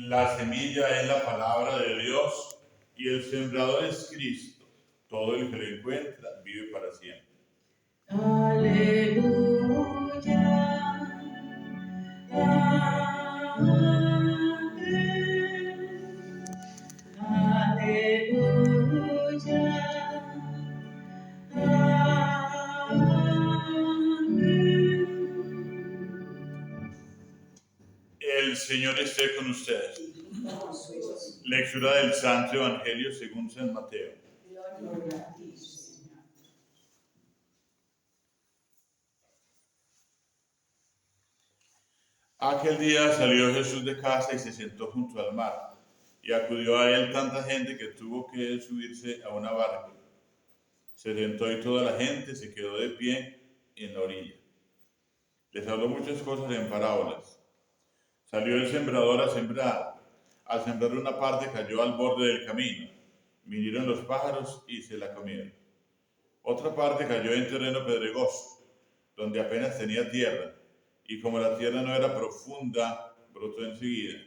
La semilla es la palabra de Dios y el sembrador es Cristo. Todo el que lo encuentra vive para siempre. Aleluya. Amén. Aleluya. El Señor esté con ustedes. Lectura del Santo Evangelio según San Mateo. Gloria a ti, Señor. Aquel día salió Jesús de casa y se sentó junto al mar, y acudió a él tanta gente que tuvo que subirse a una barca. Se sentó y toda la gente se quedó de pie en la orilla. Les habló muchas cosas en parábolas. Salió el sembrador a sembrar. Al sembrar una parte cayó al borde del camino. Vinieron los pájaros y se la comieron. Otra parte cayó en terreno pedregoso, donde apenas tenía tierra, y como la tierra no era profunda, brotó enseguida.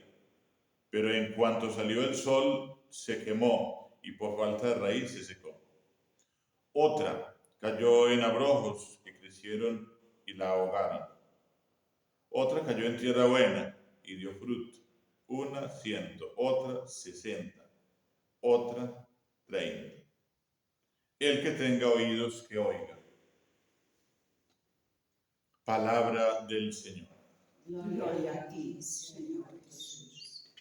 Pero en cuanto salió el sol, se quemó, y por falta de raíz se secó. Otra cayó en abrojos que crecieron y la ahogaron. Otra cayó en tierra buena y dio fruto. Una 100, otra 60, otra 30. El que tenga oídos, que oiga. Palabra del Señor. Gloria a ti, Señor Jesús.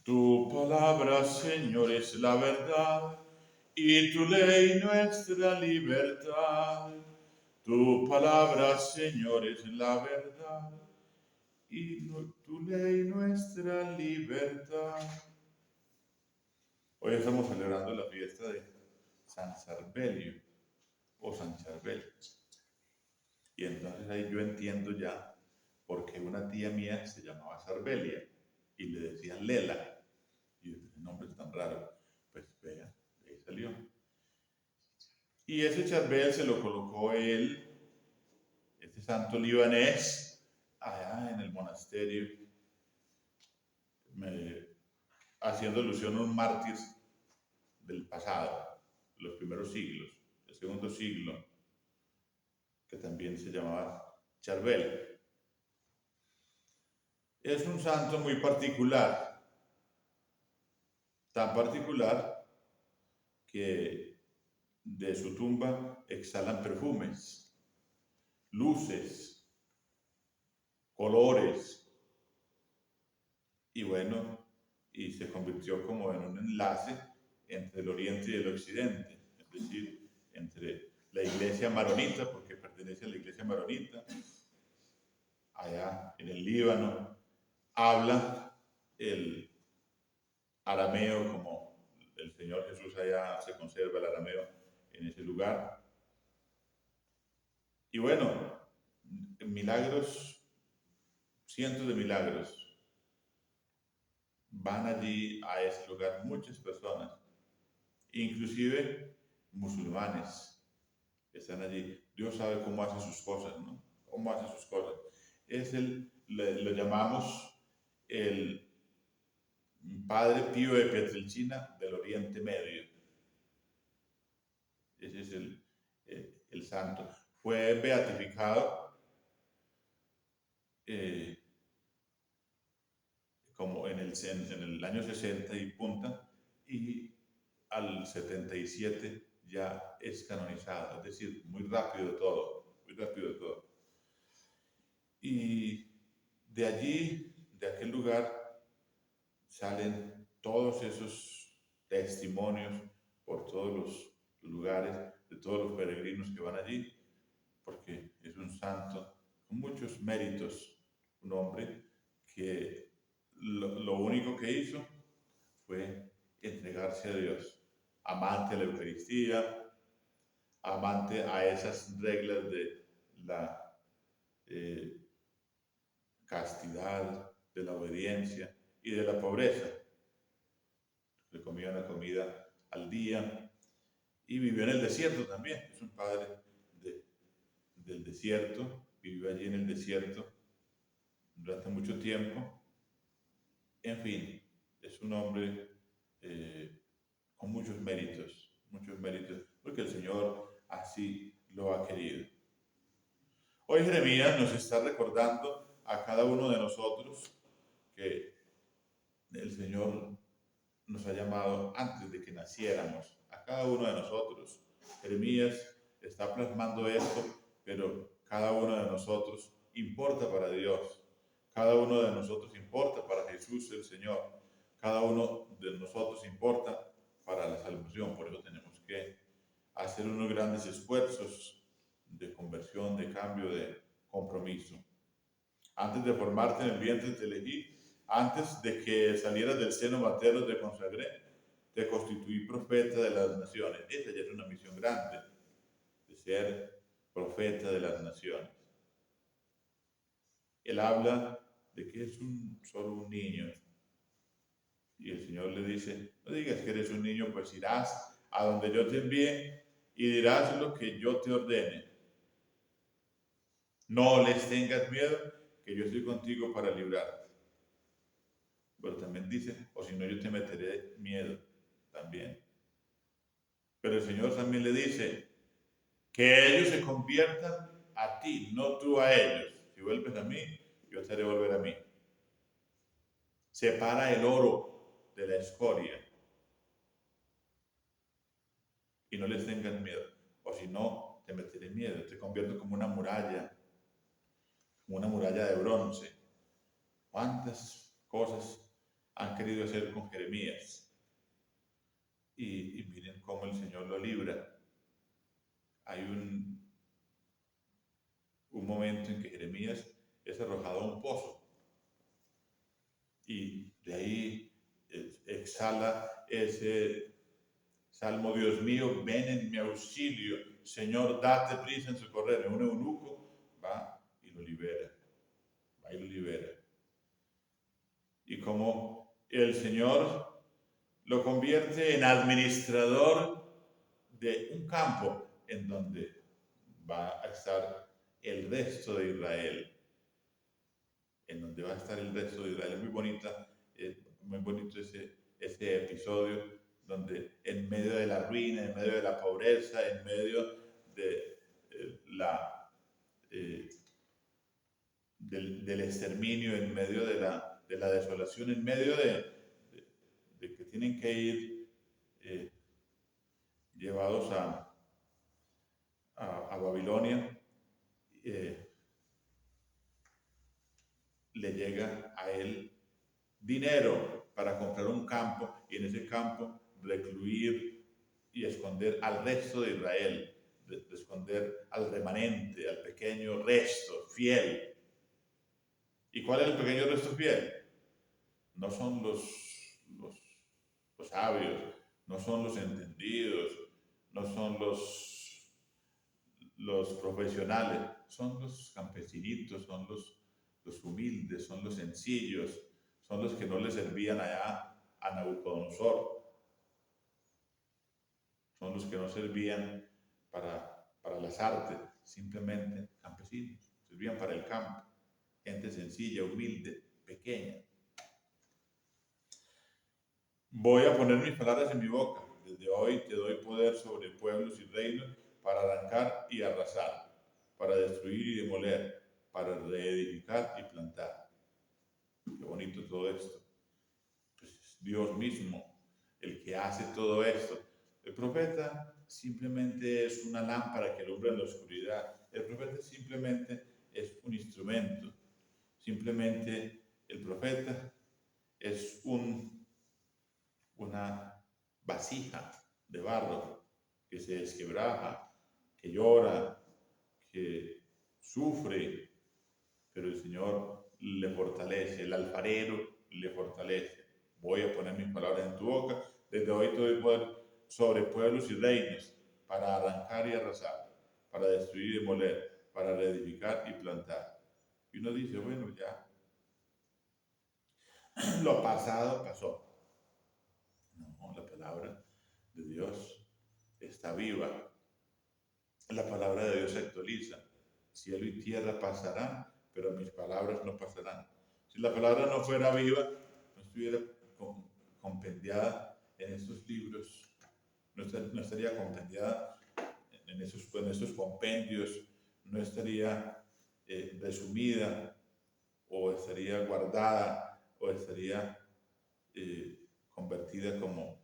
Tu palabra, Señor, es la verdad, y tu ley nuestra libertad. Tu palabra, Señor, es la verdad, y tu ley nuestra libertad. Hoy estamos celebrando la fiesta de San Sarbelio o San Charbel. Y entonces ahí yo entiendo ya por qué una tía mía se llamaba Sarbelia y le decían Lela. Y el nombre es tan raro. Pues vea, de ahí salió. Y ese Charbel se lo colocó él, este santo libanés, allá en el monasterio, haciendo alusión a un mártir del pasado, los primeros siglos, el segundo siglo, que también se llamaba Charbel. Es un santo muy particular, tan particular que de su tumba exhalan perfumes, luces, colores, y bueno, y se convirtió como en un enlace entre el oriente y el occidente, es decir, entre la iglesia maronita, porque pertenece a la iglesia maronita, allá en el Líbano, habla el arameo, como el Señor Jesús allá se conserva el arameo en ese lugar. Y bueno, milagros, cientos de milagros. Van allí a ese lugar muchas personas, inclusive musulmanes que están allí. Dios sabe cómo hace sus cosas, ¿no? Cómo hace sus cosas. Lo llamamos el Padre Pío de Pietrelcina del Oriente Medio. Ese es el santo. Fue beatificado como en el año 60 y punta, y al 77 ya es canonizado, es decir, muy rápido todo, muy rápido todo. Y de allí, de aquel lugar, salen todos esos testimonios por todos los lugares, de todos los peregrinos que van allí, porque es un santo con muchos méritos, un hombre que lo único que hizo fue entregarse a Dios, amante a la Eucaristía, amante a esas reglas de la castidad, de la obediencia y de la pobreza. Se comía una comida al día y vivió en el desierto también. Es un padre del desierto, vivió allí en el desierto durante mucho tiempo. En fin, es un hombre con muchos méritos, porque el Señor así lo ha querido. Hoy Jeremías nos está recordando a cada uno de nosotros que el Señor nos ha llamado antes de que naciéramos, a cada uno de nosotros. Jeremías está plasmando esto, pero cada uno de nosotros importa para Dios. Cada uno de nosotros importa para Jesús el Señor. Cada uno de nosotros importa para la salvación. Por eso tenemos que hacer unos grandes esfuerzos de conversión, de cambio, de compromiso. Antes de formarte en el vientre te elegí, antes de que salieras del seno materno te consagré, te constituí profeta de las naciones. Esa ya es una misión grande, de ser profeta de las naciones. Él habla de que es solo un niño. Y el Señor le dice, no digas que eres un niño, pues irás a donde yo te envíe y dirás lo que yo te ordene. No les tengas miedo, que yo estoy contigo para librarte. Pero también dice, o si no, yo te meteré miedo también. Pero el Señor también le dice, que ellos se conviertan a ti, no tú a ellos. Si vuelves a mí, yo te haré volver a mí. Separa el oro de la escoria. Y no les tengas miedo. O si no, te meteré miedo. Te convierto como una muralla de bronce. ¿Cuántas cosas han querido hacer con Jeremías? Y miren cómo el Señor lo libra. Hay un momento en que Jeremías es arrojado a un pozo. Y de ahí exhala ese salmo: Dios mío, ven en mi auxilio. Señor, date prisa en socorrer. Un eunuco va y lo libera. Y como el Señor lo convierte en administrador de un campo en donde va a estar el resto de Israel. Es muy bonito ese episodio donde en medio de la ruina, en medio de la pobreza, en medio de del exterminio, en medio de la desolación, en medio de que tienen que ir llevados a Babilonia, le llega a él dinero para comprar un campo y en ese campo recluir y esconder al resto de Israel, de esconder al remanente, al pequeño resto fiel. ¿Y cuál es el pequeño resto fiel? No son los sabios, no son los entendidos, no son los profesionales, son los campesinitos, son los humildes, son los sencillos, son los que no le servían allá a Nabucodonosor, son los que no servían para las artes, simplemente campesinos, servían para el campo, gente sencilla, humilde, pequeña. Voy a poner mis palabras en mi boca. Desde hoy te doy poder sobre pueblos y reinos para arrancar y arrasar, para destruir y demoler, para reedificar y plantar. Qué bonito todo esto. Pues es Dios mismo el que hace todo esto. El profeta simplemente es una lámpara que alumbra en la oscuridad. El profeta simplemente es un instrumento. Simplemente el profeta es una vasija de barro que se desquebraja, que llora, que sufre, pero el Señor le fortalece, el alfarero le fortalece. Voy a poner mis palabras en tu boca. Desde hoy te doy poder sobre pueblos y reinos para arrancar y arrasar, para destruir y demoler, para reedificar y plantar. Y uno dice, bueno, ya, lo pasado pasó. No, la palabra de Dios está viva. La palabra de Dios se actualiza. Cielo y tierra pasarán, pero mis palabras no pasarán. Si la palabra no fuera viva, no estuviera compendiada en estos libros, no estaría compendiada en estos compendios, no estaría resumida, o estaría guardada, o estaría convertida como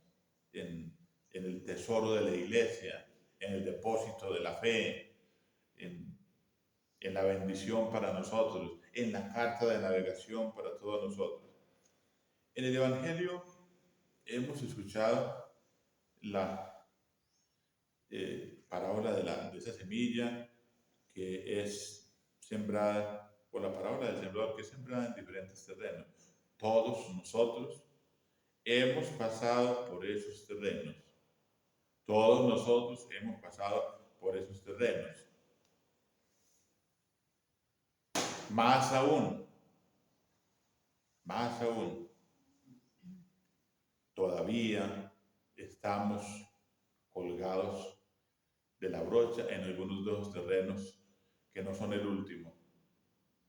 en el tesoro de la iglesia, en el depósito de la fe, en la bendición para nosotros, en la carta de navegación para todos nosotros. En el Evangelio hemos escuchado la parábola de esa semilla que es sembrada, o la parábola del sembrador que es sembrada en diferentes terrenos. Todos nosotros hemos pasado por esos terrenos. Todos nosotros hemos pasado por esos terrenos. Más aún, todavía estamos colgados de la brocha en algunos de los terrenos que no son el último.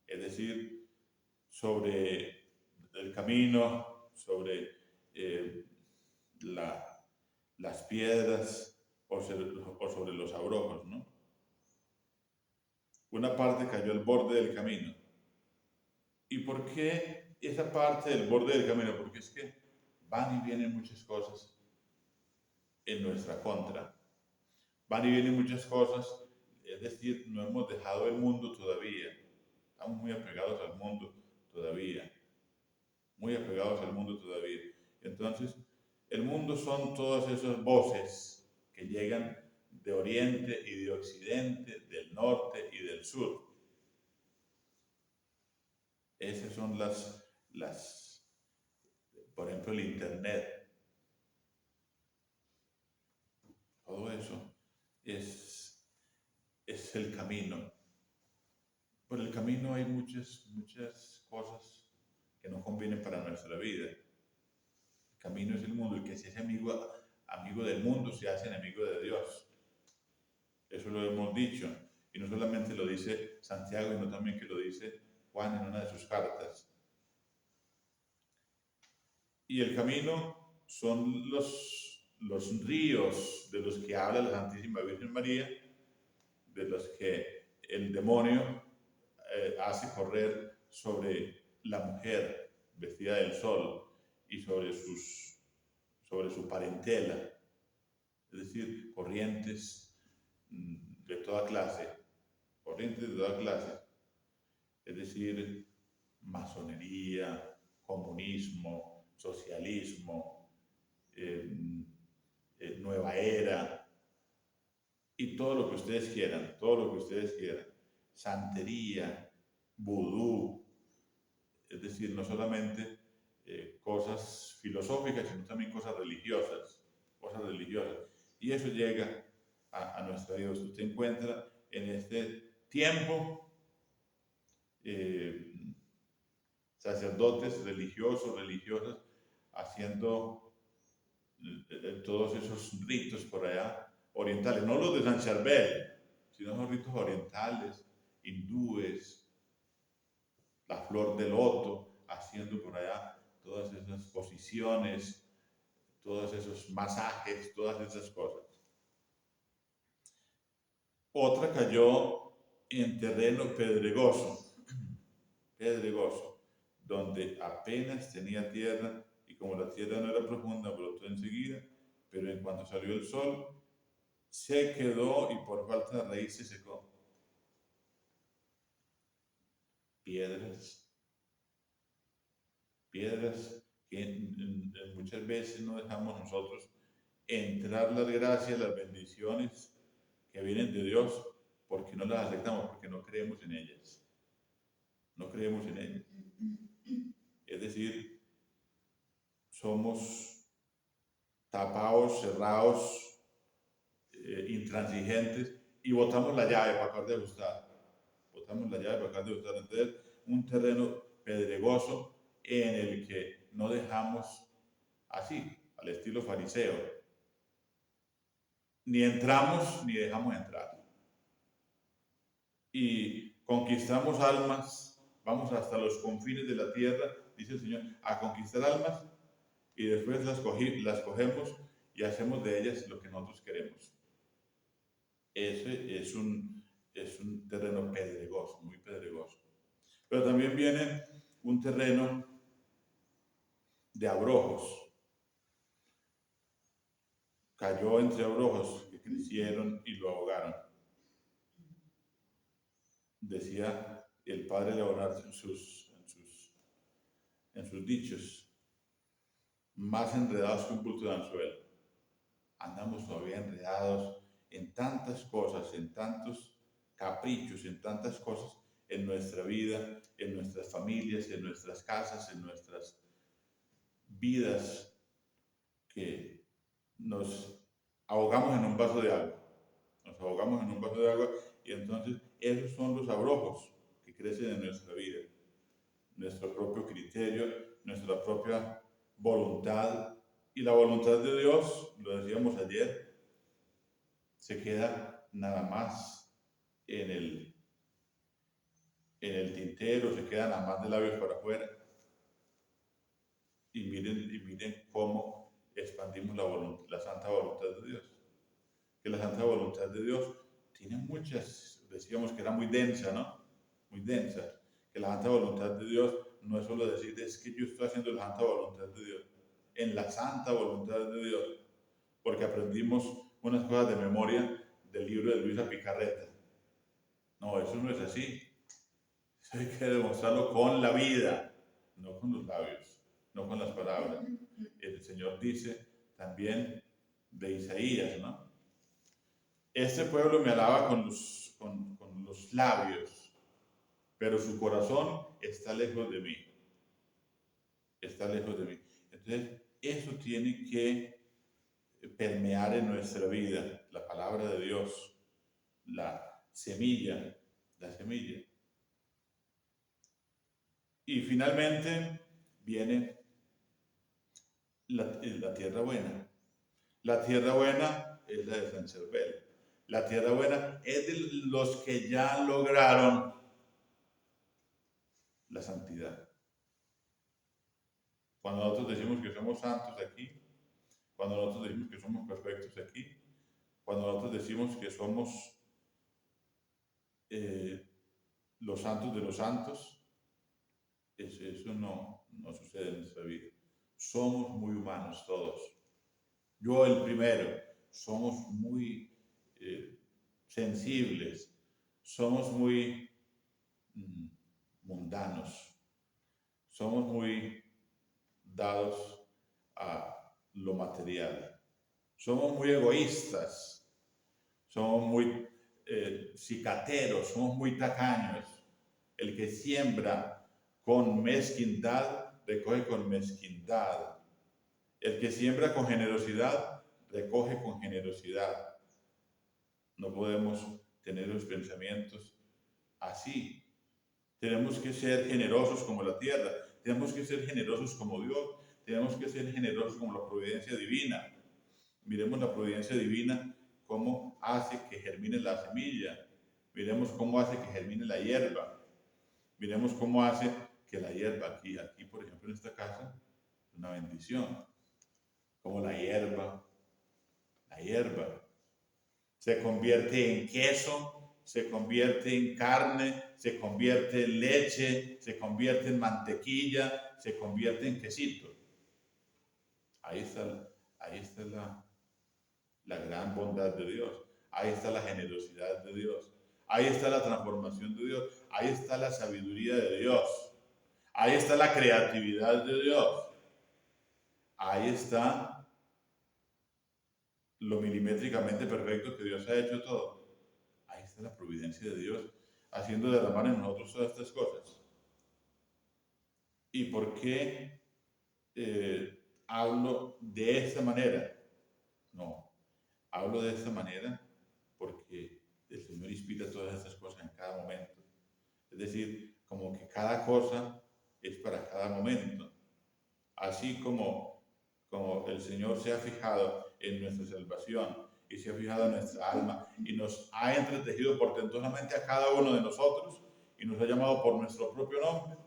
Es decir, sobre el camino, sobre las piedras o sobre los abrojos, ¿no? Una parte cayó al borde del camino. ¿Y por qué esa parte del borde del camino? Porque es que van y vienen muchas cosas en nuestra contra. Van y vienen muchas cosas, es decir, no hemos dejado el mundo todavía. Estamos muy apegados al mundo todavía. Muy apegados al mundo todavía. Entonces, el mundo son todas esas voces que llegan de oriente y de occidente, del norte y del sur. Esas son por ejemplo, el internet. Todo eso es el camino. Por el camino hay muchas cosas que no convienen para nuestra vida. El camino es el mundo. El que se hace amigo del mundo se hace enemigo de Dios. Eso lo hemos dicho. Y no solamente lo dice Santiago, sino también que lo dice Juan en una de sus cartas. Y el camino son los ríos de los que habla la Santísima Virgen María, de los que el demonio hace correr sobre la mujer vestida del sol y sobre su parentela, es decir, corrientes de toda clase, es decir, masonería, comunismo, socialismo, nueva era, y todo lo que ustedes quieran, santería, vudú, es decir, no solamente cosas filosóficas, sino también cosas religiosas. Y eso llega a nuestra vida. Usted encuentra en este tiempo sacerdotes religiosos, religiosas, haciendo todos esos ritos por allá orientales, no los de San Charbel, sino los ritos orientales, hindúes, la flor de loto, haciendo por allá todas esas posiciones, todos esos masajes, todas esas cosas. Otra cayó en terreno pedregoso, donde apenas tenía tierra, y como la tierra no era profunda, brotó enseguida, pero en cuanto salió el sol, se quedó y por falta de raíz se secó. Piedras que muchas veces no dejamos nosotros entrar las gracias, las bendiciones que vienen de Dios, porque no las aceptamos, porque no creemos en ellas. Es decir, somos tapados, cerrados, intransigentes y botamos la llave para acabar de ajustar. Botamos la llave para acabar de ajustar. Entonces, un terreno pedregoso en el que no dejamos así, al estilo fariseo. Ni entramos ni dejamos entrar. Y conquistamos almas, vamos hasta los confines de la tierra, dice el Señor, a conquistar almas y después las cogemos y hacemos de ellas lo que nosotros queremos. Ese es un terreno pedregoso, muy pedregoso. Pero también viene un terreno de abrojos. Cayó entre abrojos que crecieron y lo ahogaron. Decía el padre Leonardo en sus dichos, más enredados que un bulto de anzuelo. Andamos todavía enredados en tantas cosas, en tantos caprichos, en tantas cosas en nuestra vida, en nuestras familias, en nuestras casas, en nuestras vidas, que nos ahogamos en un vaso de agua. Nos ahogamos en un vaso de agua y entonces esos son los abrojos que crecen en nuestra vida. Nuestro propio criterio, nuestra propia voluntad. Y la voluntad de Dios, lo decíamos ayer, se queda nada más en el tintero, se queda nada más de labios para afuera. Y miren cómo expandimos la santa voluntad de Dios. Que la santa voluntad de Dios tiene muchas, decíamos que era muy densa, ¿no? Muy densa. Que la santa voluntad de Dios no es solo decir, es que yo estoy haciendo la santa voluntad de Dios. En la santa voluntad de Dios. Porque aprendimos unas cosas de memoria del libro de Luisa Picarreta. No, eso no es así. Eso hay que demostrarlo con la vida, no con los labios, no con las palabras. El Señor dice también de Isaías, ¿no? Este pueblo me alaba con los labios, pero su corazón está lejos de mí. Está lejos de mí. Entonces, eso tiene que permear en nuestra vida, la palabra de Dios, la semilla. Y finalmente viene la tierra buena. La tierra buena es la de San Cervel. La tierra buena es de los que ya lograron la santidad. Cuando nosotros decimos que somos santos aquí, cuando nosotros decimos que somos perfectos aquí, cuando nosotros decimos que somos los santos de los santos, eso no sucede en nuestra vida. Somos muy humanos todos. Yo el primero. Somos muy sensibles, somos muy mundanos, somos muy dados a lo material, somos muy egoístas, somos muy cicateros, somos muy tacaños. El que siembra con mezquindad, recoge con mezquindad. El que siembra con generosidad, recoge con generosidad. No podemos tener los pensamientos así. Tenemos que ser generosos como la tierra, tenemos que ser generosos como Dios, tenemos que ser generosos como la providencia divina. Miremos la providencia divina, cómo hace que germine la semilla. Miremos cómo hace que germine la hierba. Miremos cómo hace que la hierba, aquí por ejemplo en esta casa, es una bendición. Como la hierba se convierte en queso, se convierte en carne, se convierte en leche, se convierte en mantequilla, se convierte en quesito. Ahí está la gran bondad de Dios. Ahí está la generosidad de Dios. Ahí está la transformación de Dios. Ahí está la sabiduría de Dios. Ahí está la creatividad de Dios. Ahí está lo milimétricamente perfecto que Dios ha hecho todo. Ahí está la providencia de Dios haciendo derramar en nosotros todas estas cosas. ¿Y por qué hablo de esta manera? No, hablo de esta manera Es decir, como que cada cosa es para cada momento. Así como el Señor se ha fijado en nuestra salvación y se ha fijado en nuestra alma y nos ha entretejido portentosamente a cada uno de nosotros y nos ha llamado por nuestro propio nombre,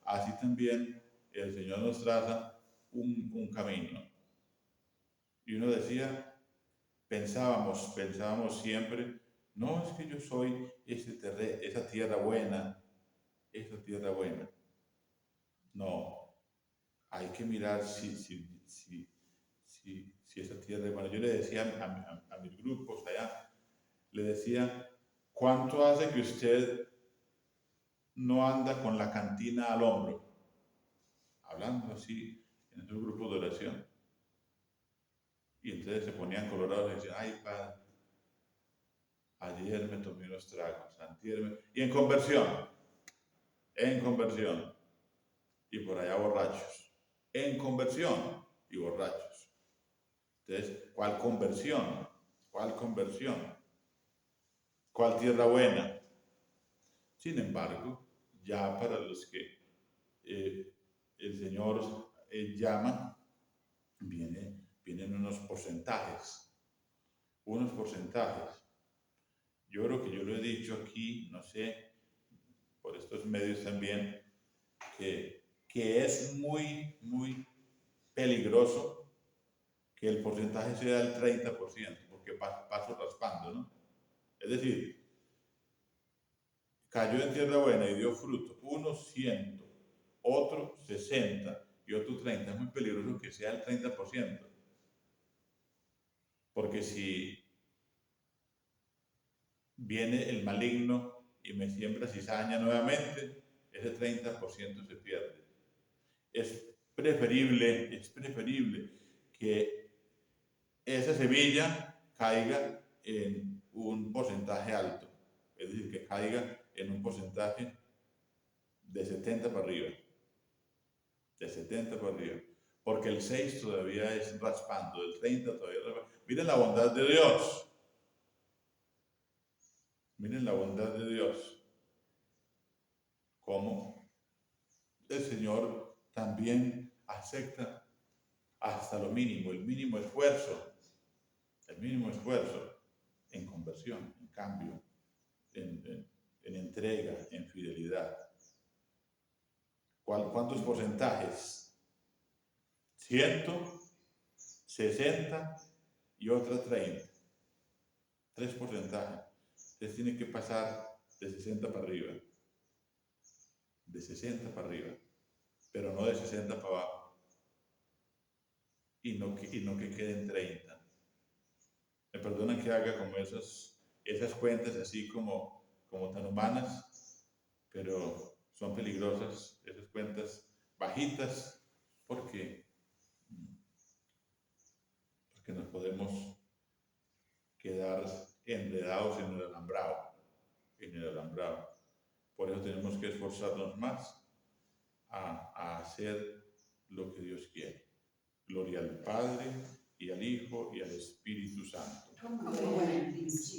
así también el Señor nos traza un camino. Y uno decía, pensábamos siempre, no es que yo soy esa tierra buena, esa tierra buena. No, hay que mirar si esa tierra es buena. Yo le decía a mis grupos allá, le decía, ¿cuánto hace que usted no anda con la cantina al hombro? Hablando así en esos grupos de oración. Y entonces se ponían colorados y decían, ay, padre, ayer me tomé unos tragos, antier y en conversión, y por allá borrachos, en conversión y borrachos. Entonces, ¿cuál conversión? ¿Cuál conversión? ¿Cuál tierra buena? Sin embargo, ya para los que el Señor llama, vienen unos porcentajes. Yo creo que yo lo he dicho aquí, no sé, por estos medios también, que es muy, muy peligroso que el porcentaje sea el 30%, porque paso raspando, ¿no? Es decir, cayó en tierra buena y dio fruto, uno 100, otro 60 y otro 30. Es muy peligroso que sea el 30%, porque si viene el maligno y me siembra cizaña nuevamente, ese 30% se pierde. Es preferible que esa semilla caiga en un porcentaje alto, es decir, que caiga en un porcentaje de 70 para arriba, porque el 6 todavía es raspando, el 30 todavía es raspando. Miren la bondad de Dios. Miren la bondad de Dios. Cómo el Señor también acepta hasta lo mínimo, el mínimo esfuerzo en conversión, en cambio, en entrega, en fidelidad. ¿Cuántos porcentajes? 100, 60 y otra 30. 3 porcentajes. Entonces tiene que pasar de 60 para arriba. De 60 para arriba. Pero no de 60 para abajo. Y no que quede en 30. Me perdonan que haga como esas cuentas así como tan humanas, pero son peligrosas esas cuentas bajitas porque nos podemos quedar enredados en el alambrado. Por eso tenemos que esforzarnos más a hacer lo que Dios quiere. Gloria al Padre, y al Hijo, y al Espíritu Santo. Como era en el principio,